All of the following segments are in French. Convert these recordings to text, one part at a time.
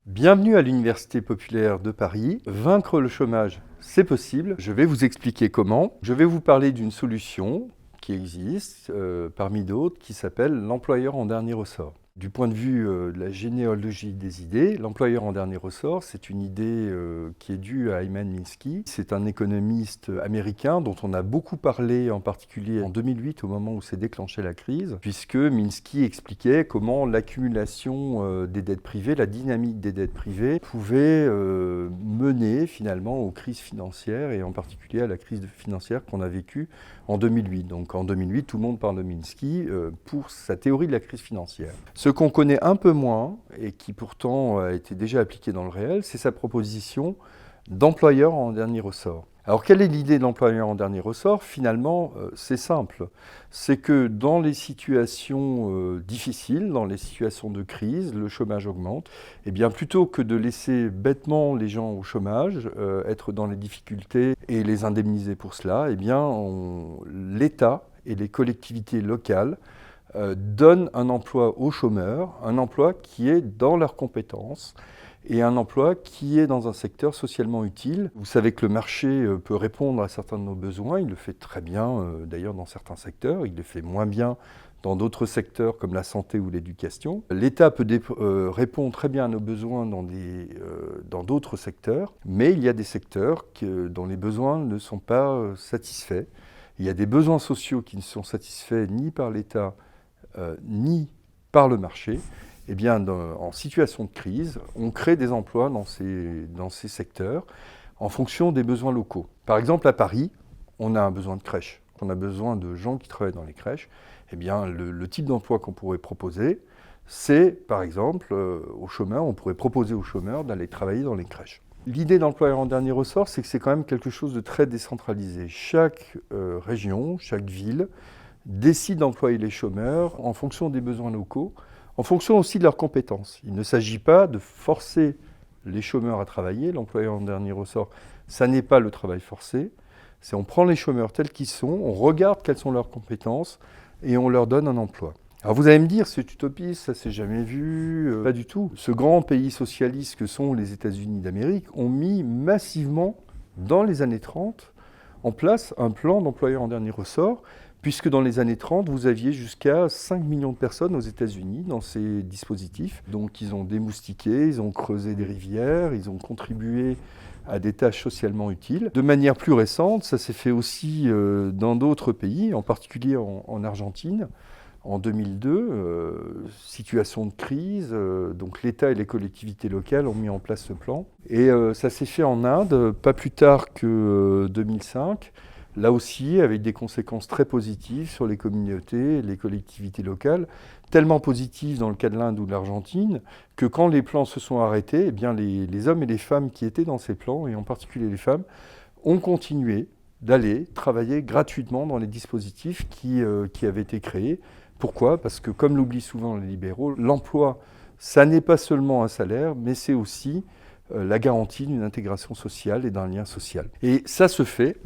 Bienvenue à l'Université populaire de Paris. Vaincre le chômage, c'est possible. Je vais vous expliquer comment. Je vais vous parler d'une solution qui existe parmi d'autres qui s'appelle l'employeur en dernier ressort. Du point de vue de la généalogie des idées, l'employeur en dernier ressort, c'est une idée qui est due à Hyman Minsky. C'est un économiste américain dont on a beaucoup parlé, en particulier en 2008, au moment où s'est déclenchée la crise, puisque Minsky expliquait comment l'accumulation des dettes privées, la dynamique des dettes privées, pouvait mener finalement aux crises financières, et en particulier à la crise financière qu'on a vécue en 2008. Donc en 2008, tout le monde parle de Minsky pour sa théorie de la crise financière. Ce qu'on connaît un peu moins, et qui pourtant a été déjà appliqué dans le réel, c'est sa proposition d'employeur en dernier ressort. Alors quelle est l'idée de l'employeur en dernier ressort? Finalement, c'est simple. C'est que dans les situations difficiles, dans les situations de crise, le chômage augmente. Et bien plutôt que de laisser bêtement les gens au chômage, être dans les difficultés et les indemniser pour cela, eh bien l'État et les collectivités locales donnent un emploi aux chômeurs, un emploi qui est dans leurs compétences et un emploi qui est dans un secteur socialement utile. Vous savez que le marché peut répondre à certains de nos besoins, il le fait très bien d'ailleurs dans certains secteurs, il le fait moins bien dans d'autres secteurs comme la santé ou l'éducation. L'État peut répondre très bien à nos besoins dans d'autres secteurs, mais il y a des secteurs dont les besoins ne sont pas satisfaits. Il y a des besoins sociaux qui ne sont satisfaits ni par l'État ni par le marché. Eh bien, en situation de crise, on crée des emplois dans ces secteurs en fonction des besoins locaux. Par exemple, à Paris, on a un besoin de crèche, on a besoin de gens qui travaillent dans les crèches. Eh bien, le type d'emploi qu'on pourrait proposer, c'est, par exemple, aux chômeurs, on pourrait proposer aux chômeurs d'aller travailler dans les crèches. L'idée d'employeur en dernier ressort, c'est que c'est quand même quelque chose de très décentralisé. Chaque région, chaque ville décide d'employer les chômeurs en fonction des besoins locaux, en fonction aussi de leurs compétences. Il ne s'agit pas de forcer les chômeurs à travailler. L'employeur en dernier ressort, ça n'est pas le travail forcé. C'est on prend les chômeurs tels qu'ils sont, on regarde quelles sont leurs compétences et on leur donne un emploi. Alors vous allez me dire, c'est utopiste, ça s'est jamais vu, pas du tout. Ce grand pays socialiste que sont les États-Unis d'Amérique ont mis massivement, dans les années 30, en place un plan d'employeur en dernier ressort, puisque dans les années 30, vous aviez jusqu'à 5 millions de personnes aux États-Unis dans ces dispositifs. Donc ils ont démoustiqué, ils ont creusé des rivières, ils ont contribué à des tâches socialement utiles. De manière plus récente, ça s'est fait aussi dans d'autres pays, en particulier en Argentine. En 2002, situation de crise, donc l'État et les collectivités locales ont mis en place ce plan. Et ça s'est fait en Inde, pas plus tard que 2005, là aussi avec des conséquences très positives sur les communautés et les collectivités locales, tellement positives dans le cas de l'Inde ou de l'Argentine, que quand les plans se sont arrêtés, eh bien les hommes et les femmes qui étaient dans ces plans, et en particulier les femmes, ont continué d'aller travailler gratuitement dans les dispositifs qui avaient été créés. Pourquoi? Parce que, comme l'oublient souvent les libéraux, l'emploi, ça n'est pas seulement un salaire, mais c'est aussi la garantie d'une intégration sociale et d'un lien social. Et ça se fait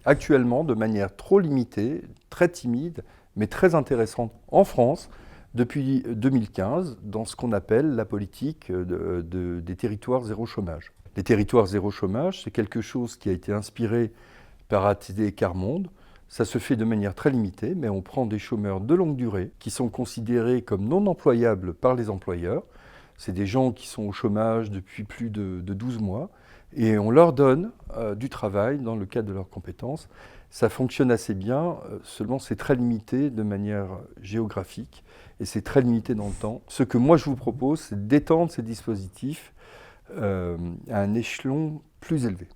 actuellement de manière trop limitée, très timide, mais très intéressante en France, depuis 2015, dans ce qu'on appelle la politique des territoires zéro chômage. Les territoires zéro chômage, c'est quelque chose qui a été inspiré par ATD Quart-Monde. Ça se fait de manière très limitée, mais on prend des chômeurs de longue durée qui sont considérés comme non employables par les employeurs. C'est des gens qui sont au chômage depuis plus de 12 mois et on leur donne du travail dans le cadre de leurs compétences. Ça fonctionne assez bien, seulement c'est très limité de manière géographique et c'est très limité dans le temps. Ce que moi je vous propose, c'est d'étendre ces dispositifs à un échelon plus élevé.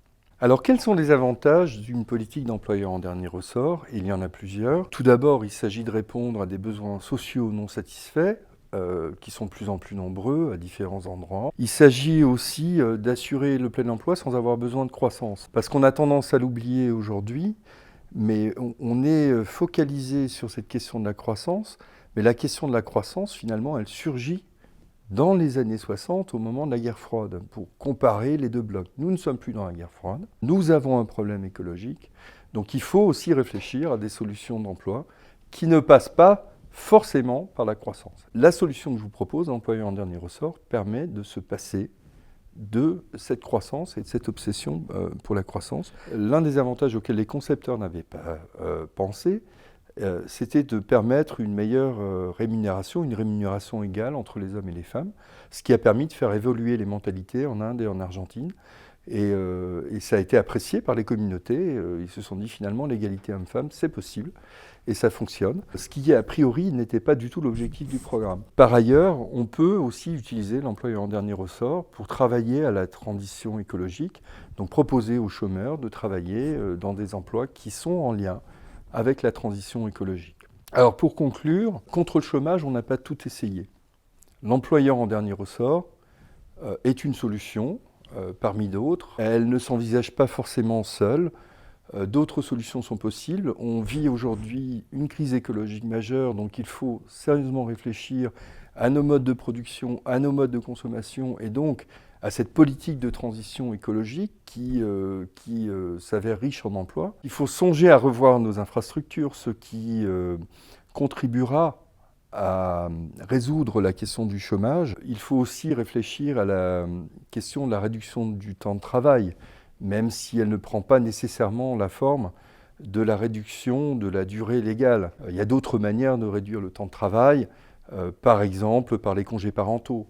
Alors, quels sont les avantages d'une politique d'employeur en dernier ressort? Il y en a plusieurs. Tout d'abord, il s'agit de répondre à des besoins sociaux non satisfaits, qui sont de plus en plus nombreux à différents endroits. Il s'agit aussi d'assurer le plein emploi sans avoir besoin de croissance. Parce qu'on a tendance à l'oublier aujourd'hui, mais on est focalisé sur cette question de la croissance, mais la question de la croissance, finalement, elle surgit dans les années 60, au moment de la guerre froide, pour comparer les deux blocs. Nous ne sommes plus dans la guerre froide, nous avons un problème écologique, donc il faut aussi réfléchir à des solutions d'emploi qui ne passent pas forcément par la croissance. La solution que je vous propose, employeur en dernier ressort, permet de se passer de cette croissance et de cette obsession pour la croissance. L'un des avantages auxquels les concepteurs n'avaient pas pensé, c'était de permettre une meilleure rémunération, une rémunération égale entre les hommes et les femmes, ce qui a permis de faire évoluer les mentalités en Inde et en Argentine. Et ça a été apprécié par les communautés. Ils se sont dit finalement l'égalité homme-femme, c'est possible et ça fonctionne. Ce qui a priori n'était pas du tout l'objectif du programme. Par ailleurs, on peut aussi utiliser l'employeur en dernier ressort pour travailler à la transition écologique, donc proposer aux chômeurs de travailler dans des emplois qui sont en lien avec la transition écologique. Alors pour conclure, contre le chômage, on n'a pas tout essayé. L'employeur en dernier ressort est une solution parmi d'autres. Elle ne s'envisage pas forcément seule. D'autres solutions sont possibles. On vit aujourd'hui une crise écologique majeure, donc il faut sérieusement réfléchir à nos modes de production, à nos modes de consommation et donc à cette politique de transition écologique qui s'avère riche en emplois. Il faut songer à revoir nos infrastructures, ce qui contribuera à résoudre la question du chômage. Il faut aussi réfléchir à la question de la réduction du temps de travail, même si elle ne prend pas nécessairement la forme de la réduction de la durée légale. Il y a d'autres manières de réduire le temps de travail, par exemple par les congés parentaux,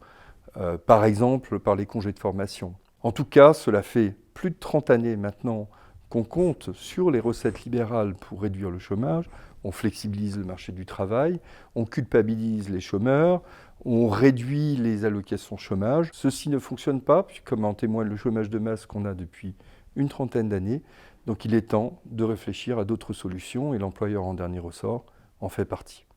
par exemple par les congés de formation. En tout cas, cela fait plus de 30 années maintenant qu'on compte sur les recettes libérales pour réduire le chômage. On flexibilise le marché du travail, on culpabilise les chômeurs, on réduit les allocations chômage. Ceci ne fonctionne pas, comme en témoigne le chômage de masse qu'on a depuis une trentaine d'années. Donc il est temps de réfléchir à d'autres solutions et l'employeur en dernier ressort en fait partie.